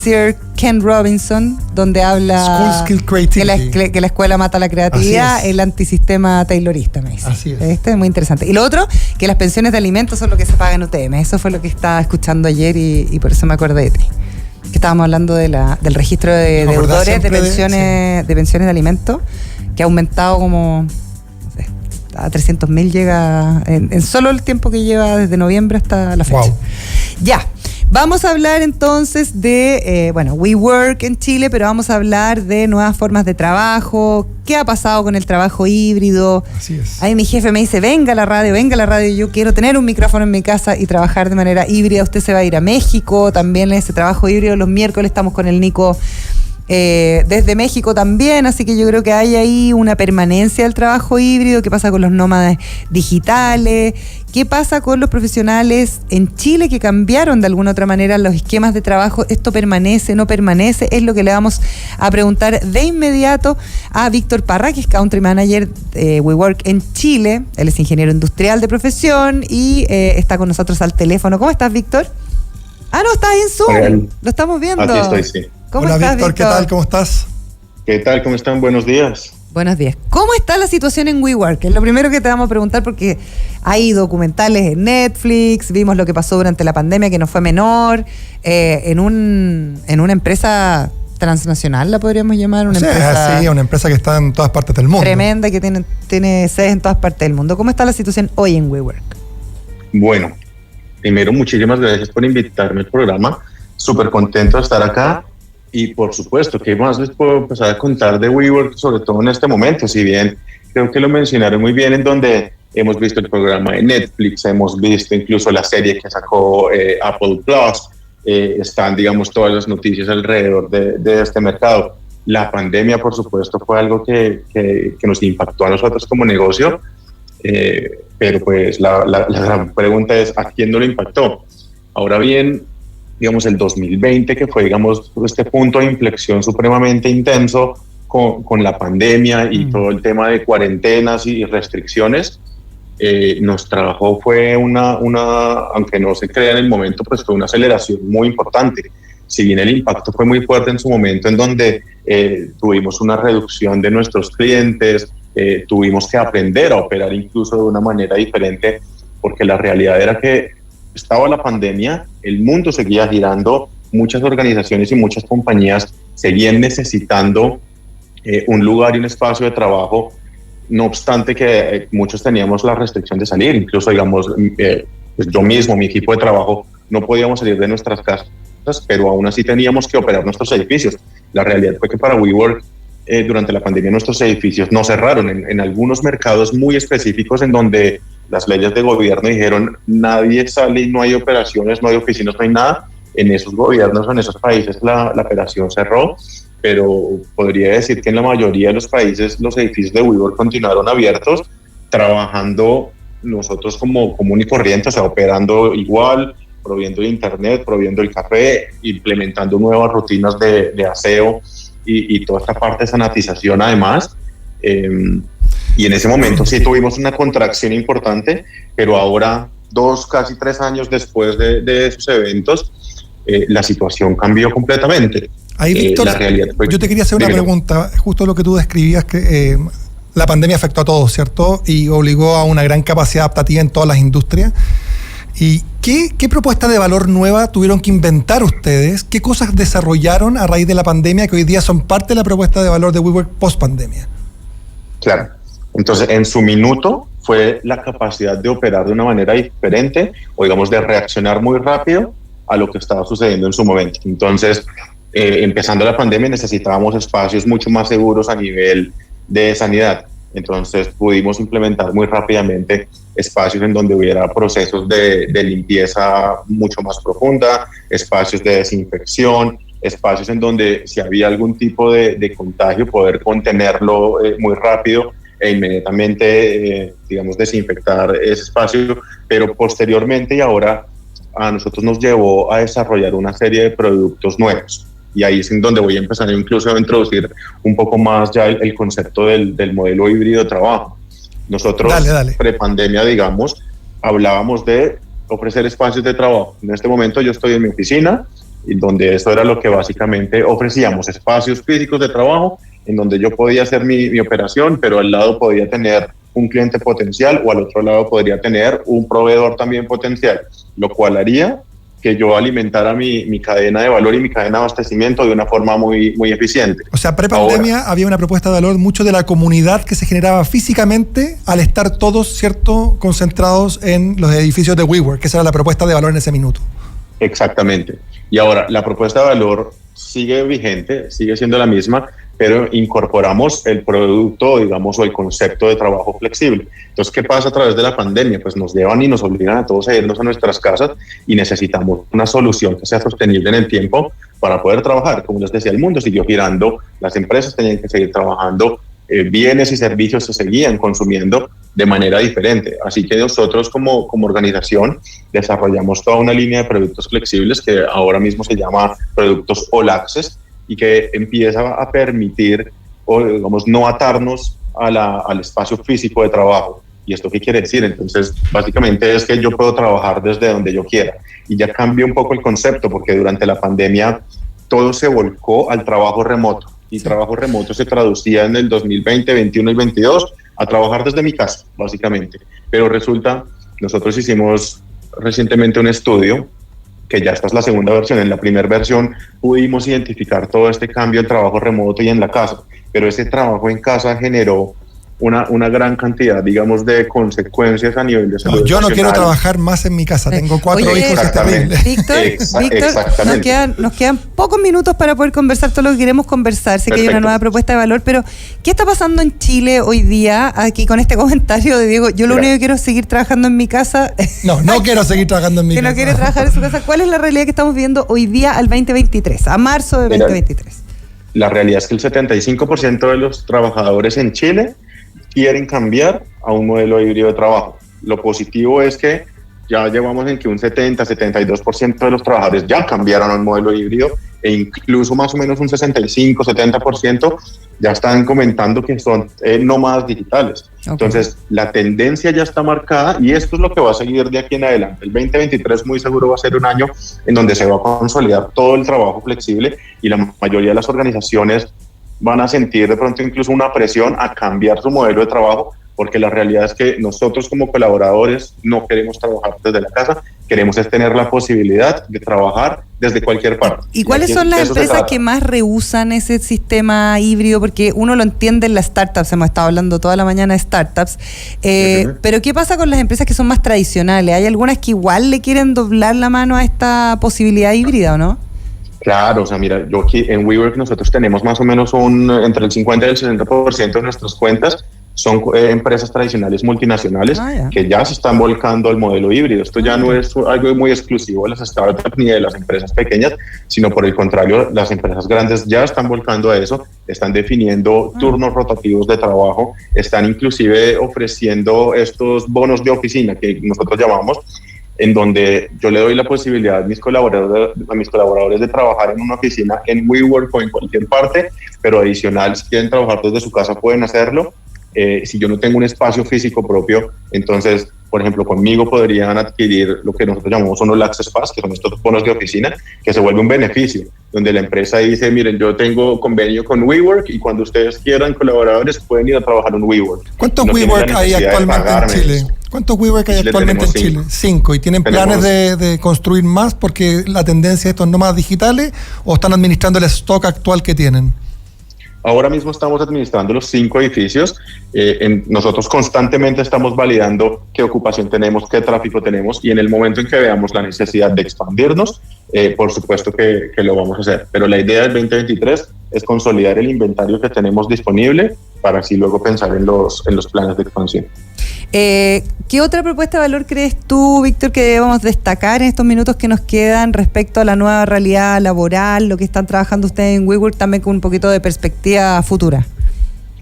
Sir Ken Robinson, donde habla School Skill Creativity. que la escuela mata la creatividad, el antisistema taylorista, me dice. Así es. Este es muy interesante. Y lo otro, que las pensiones de alimentos son lo que se paga en UTM. Eso fue lo que estaba escuchando ayer y por eso me acordé de ti. Que estábamos hablando del registro de deudores de pensiones de alimentos, que ha aumentado como, no sé, a 300.000 llega en solo el tiempo que lleva desde noviembre hasta la fecha. Wow. Ya. Vamos a hablar entonces de, WeWork en Chile, pero vamos a hablar de nuevas formas de trabajo, qué ha pasado con el trabajo híbrido. Así es. Ahí mi jefe me dice, venga a la radio, yo quiero tener un micrófono en mi casa y trabajar de manera híbrida. Usted se va a ir a México, también ese trabajo híbrido, los miércoles estamos con el Nico desde México también, así que yo creo que hay ahí una permanencia del trabajo híbrido. ¿Qué pasa con los nómadas digitales? ¿Qué pasa con los profesionales en Chile que cambiaron de alguna otra manera los esquemas de trabajo? ¿Esto permanece, no permanece? Es lo que le vamos a preguntar de inmediato a Víctor Parra, que es Country Manager de WeWork en Chile. Él es ingeniero industrial de profesión y está con nosotros al teléfono. ¿Cómo estás, Víctor? Ah, no, estás en Zoom. Hola. Lo estamos viendo. Aquí estoy, sí. ¿Cómo Hola, estás, Víctor? ¿Qué tal? ¿Cómo estás? ¿Qué tal? ¿Cómo están? Buenos días. Buenos días. ¿Cómo está la situación en WeWork? Es lo primero que te vamos a preguntar porque hay documentales en Netflix, vimos lo que pasó durante la pandemia que no fue menor, en una empresa transnacional, la podríamos llamar, una empresa que está en todas partes del mundo. Tremenda, que tiene sedes en todas partes del mundo. ¿Cómo está la situación hoy en WeWork? Bueno, primero muchísimas gracias por invitarme al programa. Súper contento de estar acá. Y por supuesto, ¿qué más les puedo empezar a contar de WeWork, sobre todo en este momento? Si bien creo que lo mencionaron muy bien, en donde hemos visto el programa de Netflix, hemos visto incluso la serie que sacó Apple Plus, están, digamos, todas las noticias alrededor de este mercado. La pandemia, por supuesto, fue algo que nos impactó a nosotros como negocio, pero pues la gran pregunta es, ¿a quién no lo impactó? Ahora bien, digamos, el 2020, que fue, digamos, este punto de inflexión supremamente intenso con la pandemia y todo el tema de cuarentenas y restricciones, nos trabajó, fue aunque no se crea en el momento, pues fue una aceleración muy importante. Si bien el impacto fue muy fuerte en su momento, en donde tuvimos una reducción de nuestros clientes, tuvimos que aprender a operar incluso de una manera diferente, porque la realidad era que estaba la pandemia, el mundo seguía girando, muchas organizaciones y muchas compañías seguían necesitando un lugar y un espacio de trabajo, no obstante que muchos teníamos la restricción de salir, incluso, digamos, pues yo mismo, mi equipo de trabajo, no podíamos salir de nuestras casas, pero aún así teníamos que operar nuestros edificios. La realidad fue que para WeWork, durante la pandemia, nuestros edificios no cerraron en algunos mercados muy específicos en donde las leyes de gobierno dijeron nadie sale y no hay operaciones, no hay oficinas, no hay nada. En esos gobiernos, en esos países la operación cerró, pero podría decir que en la mayoría de los países los edificios de WeWork continuaron abiertos, trabajando nosotros como común y corriente, o sea, operando igual, proviendo de internet, proviendo el café, implementando nuevas rutinas de aseo y toda esta parte de sanitización además. Y en ese momento sí tuvimos una contracción importante, pero ahora, casi 3 años después de esos eventos, la situación cambió completamente. Ahí, Víctor, yo te quería hacer una pregunta, justo lo que tú describías, que la pandemia afectó a todos, ¿cierto? Y obligó a una gran capacidad adaptativa en todas las industrias. ¿Y qué propuesta de valor nueva tuvieron que inventar ustedes? ¿Qué cosas desarrollaron a raíz de la pandemia que hoy día son parte de la propuesta de valor de WeWork post-pandemia? Claro. Entonces, en su minuto fue la capacidad de operar de una manera diferente o, digamos, de reaccionar muy rápido a lo que estaba sucediendo en su momento. Entonces, empezando la pandemia, necesitábamos espacios mucho más seguros a nivel de sanidad. Entonces, pudimos implementar muy rápidamente espacios en donde hubiera procesos de limpieza mucho más profunda, espacios de desinfección, espacios en donde si había algún tipo de contagio, poder contenerlo muy rápido e inmediatamente, digamos, desinfectar ese espacio, pero posteriormente y ahora a nosotros nos llevó a desarrollar una serie de productos nuevos. Y ahí es en donde voy a empezar incluso a introducir un poco más ya el concepto del modelo híbrido de trabajo. Nosotros, prepandemia, digamos, hablábamos de ofrecer espacios de trabajo. En este momento yo estoy en mi oficina, y donde eso era lo que básicamente ofrecíamos, espacios físicos de trabajo en donde yo podía hacer mi operación, pero al lado podía tener un cliente potencial o al otro lado podría tener un proveedor también potencial, lo cual haría que yo alimentara mi cadena de valor y mi cadena de abastecimiento de una forma muy, muy eficiente. O sea, pre-pandemia había una propuesta de valor mucho de la comunidad que se generaba físicamente al estar todos, ¿cierto?, concentrados en los edificios de WeWork, que esa era la propuesta de valor en ese minuto. Exactamente. Y ahora, la propuesta de valor sigue vigente, sigue siendo la misma, pero incorporamos el producto, digamos, o el concepto de trabajo flexible. Entonces, ¿qué pasa a través de la pandemia? Pues nos llevan y nos obligan a todos a irnos a nuestras casas y necesitamos una solución que sea sostenible en el tiempo para poder trabajar. Como les decía, el mundo siguió girando, las empresas tenían que seguir trabajando, bienes y servicios se seguían consumiendo de manera diferente. Así que nosotros como organización desarrollamos toda una línea de productos flexibles que ahora mismo se llama productos All Access, y que empieza a permitir, o digamos, no atarnos al espacio físico de trabajo. ¿Y esto qué quiere decir? Entonces, básicamente es que yo puedo trabajar desde donde yo quiera. Y ya cambió un poco el concepto, porque durante la pandemia todo se volcó al trabajo remoto. Y trabajo remoto se traducía en el 2020, 21 y 22 a trabajar desde mi casa, básicamente. Pero resulta, nosotros hicimos recientemente un estudio, que ya esta es la segunda versión. En la primera versión pudimos identificar todo este cambio en trabajo remoto y en la casa, pero ese trabajo en casa generó una gran cantidad, digamos, de consecuencias a nivel de salud. Yo no quiero trabajar más en mi casa, tengo 4 hijos, es terrible. Víctor, nos quedan pocos minutos para poder conversar todo lo que queremos conversar. Sé que hay una nueva propuesta de valor, pero ¿qué está pasando en Chile hoy día? Aquí con este comentario de Diego, yo lo único que quiero es seguir trabajando en mi casa. No quiero seguir trabajando en mi casa. Que no quiere trabajar en su casa. ¿Cuál es la realidad que estamos viendo hoy día al 2023, a marzo de 2023? La realidad es que el 75% de los trabajadores en Chile quieren cambiar a un modelo híbrido de trabajo. Lo positivo es que ya llevamos en que un 70-72% de los trabajadores ya cambiaron a un modelo híbrido, e incluso más o menos un 65-70% ya están comentando que son nómadas digitales. Okay. Entonces, la tendencia ya está marcada y esto es lo que va a seguir de aquí en adelante. El 2023 muy seguro va a ser un año en donde se va a consolidar todo el trabajo flexible y la mayoría de las organizaciones van a sentir de pronto incluso una presión a cambiar su modelo de trabajo, porque la realidad es que nosotros como colaboradores no queremos trabajar desde la casa, queremos es tener la posibilidad de trabajar desde cualquier parte. ¿Y cuáles son las empresas que más rehúsan ese sistema híbrido? Porque uno lo entiende en las startups, hemos estado hablando toda la mañana de startups, pero ¿qué pasa con las empresas que son más tradicionales? ¿Hay algunas que igual le quieren doblar la mano a esta posibilidad híbrida o no? Claro, o sea, mira, yo aquí en WeWork nosotros tenemos más o menos entre el 50 y el 60% de nuestras cuentas son empresas tradicionales multinacionales que ya se están volcando al modelo híbrido. Esto ya no es algo muy exclusivo de las startups ni de las empresas pequeñas, sino por el contrario, las empresas grandes ya están volcando a eso, están definiendo turnos rotativos de trabajo, están inclusive ofreciendo estos bonos de oficina que nosotros llamamos, en donde yo le doy la posibilidad a mis colaboradores de trabajar en una oficina en WeWork o en cualquier parte, pero adicional, si quieren trabajar desde su casa pueden hacerlo. Si yo no tengo un espacio físico propio, entonces, por ejemplo, conmigo podrían adquirir lo que nosotros llamamos un All Access Pass, que son estos bonos de oficina, que se vuelve un beneficio, donde la empresa dice, miren, yo tengo convenio con WeWork y cuando ustedes quieran colaboradores pueden ir a trabajar en WeWork. ¿Cuántos WeWork hay actualmente en Chile? ¿Cuántos WeWork hay actualmente en Chile? 5. ¿Y tienen planes de construir más porque la tendencia de estos nómadas digitales o están administrando el stock actual que tienen? Ahora mismo estamos administrando los 5 edificios. Nosotros constantemente estamos validando qué ocupación tenemos, qué tráfico tenemos, y en el momento en que veamos la necesidad de expandirnos, por supuesto que lo vamos a hacer. Pero la idea del 2023 es consolidar el inventario que tenemos disponible para así luego pensar en los planes de expansión. ¿Qué otra propuesta de valor crees tú, Víctor, que debemos destacar en estos minutos que nos quedan respecto a la nueva realidad laboral, lo que están trabajando ustedes en WeWork, también con un poquito de perspectiva futura?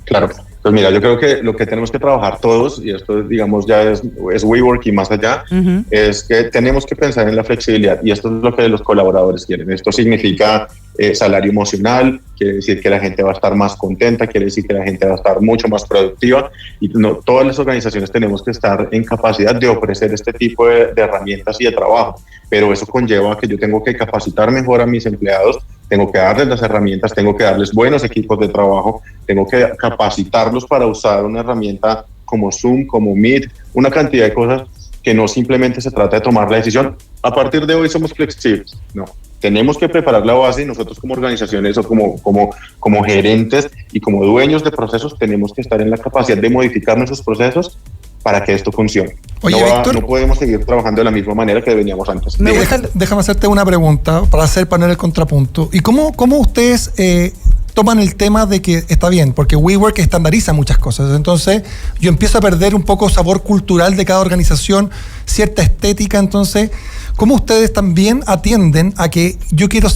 Claro, pues mira, yo creo que lo que tenemos que trabajar todos, y esto digamos ya es WeWork y más allá, es que tenemos que pensar en la flexibilidad, y esto es lo que los colaboradores quieren. Esto significa salario emocional, quiere decir que la gente va a estar más contenta, quiere decir que la gente va a estar mucho más productiva y todas las organizaciones tenemos que estar en capacidad de ofrecer este tipo de herramientas y de trabajo, pero eso conlleva que yo tengo que capacitar mejor a mis empleados, tengo que darles las herramientas, tengo que darles buenos equipos de trabajo, tengo que capacitarlos para usar una herramienta como Zoom, como Meet, una cantidad de cosas que no simplemente se trata de tomar la decisión. A partir de hoy somos flexibles, no. Tenemos que preparar la base y nosotros como organizaciones o como gerentes y como dueños de procesos tenemos que estar en la capacidad de modificar nuestros procesos para que esto funcione. Oye, Víctor, no podemos seguir trabajando de la misma manera que veníamos antes. Déjame hacerte una pregunta para poner el contrapunto. ¿Y cómo ustedes toman el tema de que está bien? Porque WeWork estandariza muchas cosas. Entonces, yo empiezo a perder un poco sabor cultural de cada organización, cierta estética. Entonces, ¿cómo ustedes también atienden a que yo quiero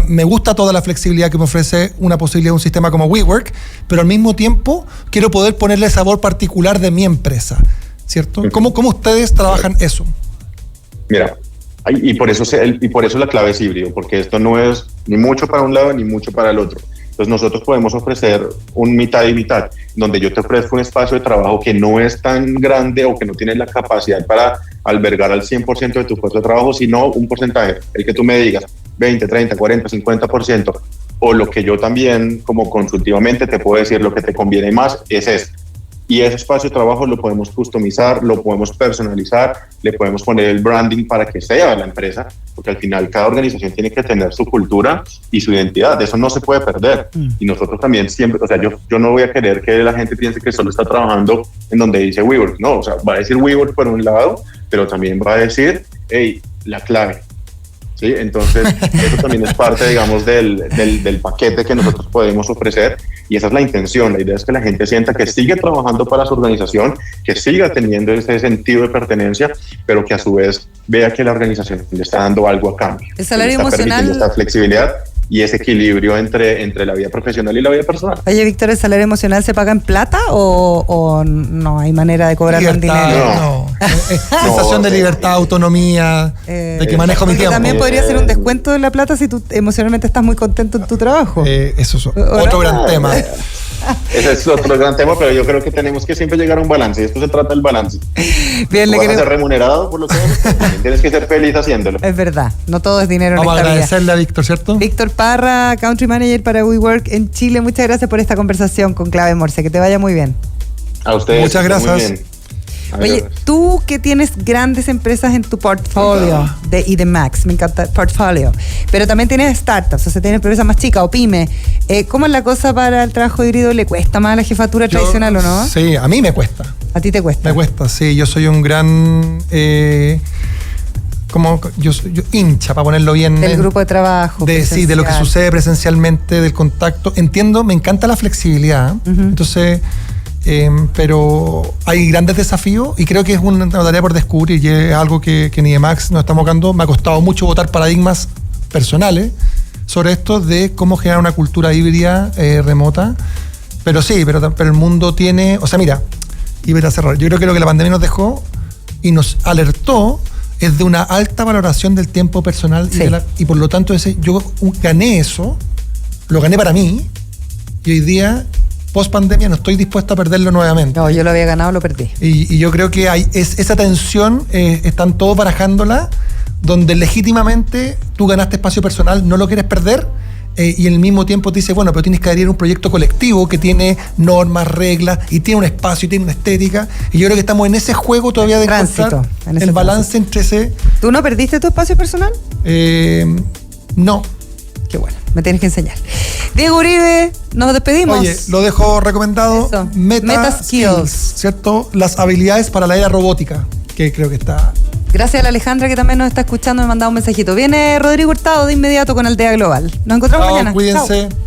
me gusta toda la flexibilidad que me ofrece una posibilidad de un sistema como WeWork, pero al mismo tiempo quiero poder ponerle sabor particular de mi empresa, ¿cierto? ¿Cómo ustedes trabajan eso? Mira, y por eso la clave es híbrido, porque esto no es ni mucho para un lado ni mucho para el otro. Entonces nosotros podemos ofrecer un mitad y mitad, donde yo te ofrezco un espacio de trabajo que no es tan grande o que no tiene la capacidad para albergar al 100% de tu puesto de trabajo, sino un porcentaje, el que tú me digas, 20, 30, 40, 50%, o lo que yo también como consultivamente te puedo decir, lo que te conviene más es esto. Y ese espacio de trabajo lo podemos customizar, lo podemos personalizar, le podemos poner el branding para que sea de la empresa, porque al final cada organización tiene que tener su cultura y su identidad, eso no se puede perder. Y nosotros también siempre, yo no voy a querer que la gente piense que solo está trabajando en donde dice WeWork, no, va a decir WeWork por un lado, pero también va a decir, hey, la clave. ¿Sí? Entonces, eso también es parte, digamos, del paquete que nosotros podemos ofrecer y esa es la intención. La idea es que la gente sienta que sigue trabajando para su organización, que siga teniendo ese sentido de pertenencia, pero que a su vez vea que la organización le está dando algo a cambio. El salario emocional. Esta flexibilidad y ese equilibrio entre la vida profesional y la vida personal. Oye, Víctor, ¿el salario emocional se paga en plata o no hay manera de cobrarlo en dinero? No. Sensación de libertad, autonomía, de que manejo mi tiempo. También podría ser un descuento de la plata si tú emocionalmente estás muy contento en tu trabajo. Eso es otro gran tema. Ese es otro gran tema, pero yo creo que tenemos que siempre llegar a un balance y esto se trata del balance. Bien, vas a ser remunerado por lo que haces, también tienes que ser feliz haciéndolo. Es verdad, no todo es dinero. Vamos a agradecerle a Víctor, ¿cierto? Víctor Parra, Country Manager para WeWork en Chile. Muchas gracias por esta conversación con Clave Morse. Que te vaya muy bien. A ustedes. Muchas gracias. Oye, tú que tienes grandes empresas en tu portfolio y de Max, me encanta el portfolio, pero también tienes startups, o sea, tienes empresas más chicas o pymes. ¿Cómo es la cosa para el trabajo híbrido? ¿Le cuesta más a la jefatura tradicional o no? Sí, a mí me cuesta. ¿A ti te cuesta? Me cuesta, sí. Yo soy un gran... yo hincha, para ponerlo bien. Del grupo de trabajo. Sí, de lo que sucede presencialmente, del contacto. Entiendo, me encanta la flexibilidad. Entonces... pero hay grandes desafíos y creo que es una tarea por descubrir y es algo que ni de Max nos estamos tocando. Me ha costado mucho botar paradigmas personales sobre esto de cómo generar una cultura híbrida remota, pero sí, pero el mundo tiene, mira, y voy a cerrar, yo creo que lo que la pandemia nos dejó y nos alertó es de una alta valoración del tiempo personal. Sí. Y por lo tanto yo gané eso, lo gané para mí y hoy día post pandemia no estoy dispuesto a perderlo nuevamente. No, yo lo había ganado, lo perdí. Y yo creo que esa tensión, están todos barajándola, donde legítimamente tú ganaste espacio personal, no lo quieres perder, y al mismo tiempo te dice, bueno, pero tienes que adherir a un proyecto colectivo que tiene normas, reglas, y tiene un espacio, y tiene una estética, y yo creo que estamos en ese juego todavía de encontrar el balance entre ese... ¿Tú no perdiste tu espacio personal? No. Qué bueno, me tienes que enseñar. Diego Uribe, nos despedimos. Oye, lo dejo recomendado. Meta Skills, ¿cierto? Las habilidades para la era robótica, que creo que está... Gracias a la Alejandra que también nos está escuchando, me mandaba un mensajito. Viene Rodrigo Hurtado de inmediato con Aldea Global. Nos encontramos mañana. Cuídense. Chao.